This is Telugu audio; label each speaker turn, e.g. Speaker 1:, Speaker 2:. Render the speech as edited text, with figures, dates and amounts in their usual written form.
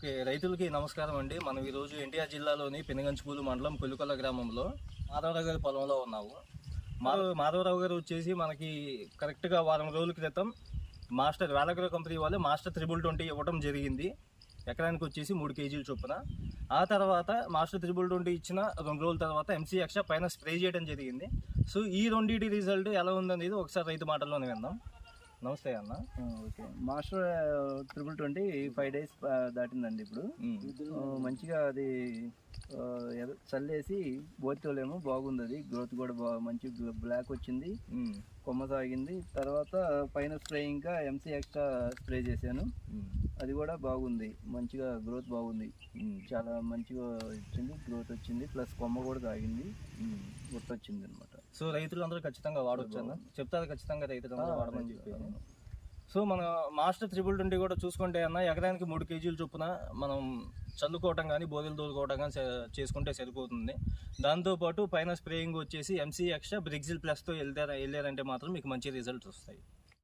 Speaker 1: ఓకే, రైతులకి నమస్కారం అండి. మనం ఈరోజు ఎన్టీఆర్ జిల్లాలోని పెనుగంచిపూలు మండలం కొల్లుకొల్ల గ్రామంలో మాధవరావు గారి పొలంలో ఉన్నాము. మాధవరావు గారు వచ్చేసి మనకి కరెక్ట్గా వారం రోజుల క్రితం మాస్టర్ వేలగ్రో కంపెనీ వాళ్ళు మాస్టర్ 320 ఇవ్వడం జరిగింది. ఎకరానికి వచ్చేసి 3 కేజీల చొప్పున. ఆ తర్వాత మాస్టర్ 320 ఇచ్చిన 2 రోజుల తర్వాత ఎంసీ ఎక్స్ట్రా పైన స్ప్రే చేయడం జరిగింది. సో ఈ రెండింటి రిజల్ట్ ఎలా ఉందనేది ఒకసారి రైతు మాటల్లోనే విందాం. నమస్తే అన్న.
Speaker 2: Okay, master 320 5 days దాటిందండి. ఇప్పుడు మంచిగా అది చల్లేసి బోర్తోలేమో బాగుంది. అది గ్రోత్ కూడా మంచి బ్లాక్ వచ్చింది, కొమ్మ సాగింది. తర్వాత పైన స్ప్రే ఇంకా ఎంసీ ఎక్స్ట్రా స్ప్రే చేశాను, అది కూడా బాగుంది. మంచిగా గ్రోత్ బాగుంది, చాలా మంచిగా వచ్చింది, గ్రోత్ వచ్చింది. ప్లస్ కొమ్మ కూడా సాగింది, గుర్తొచ్చింది అనమాట.
Speaker 1: సో రైతులందరూ ఖచ్చితంగా వాడవచ్చు అన్న, చెప్తారు ఖచ్చితంగా రైతులందరూ వాడమని చెప్పి. సో మన మాస్టర్ 320 కూడా చూసుకుంటే అన్న ఎకరానికి 3 కేజీల చొప్పున మనం చల్లుకోవటం కానీ బోదెలు తోలుకోవటం కానీ చేసుకుంటే సరిపోతుంది. దాంతోపాటు పైన స్ప్రేయింగ్ వచ్చేసి ఎంసీ ఎక్స్ట్రా బ్రిగ్జిల్ ప్లస్తో వెళ్ళారంటే మాత్రం మీకు మంచి రిజల్ట్స్ వస్తాయి.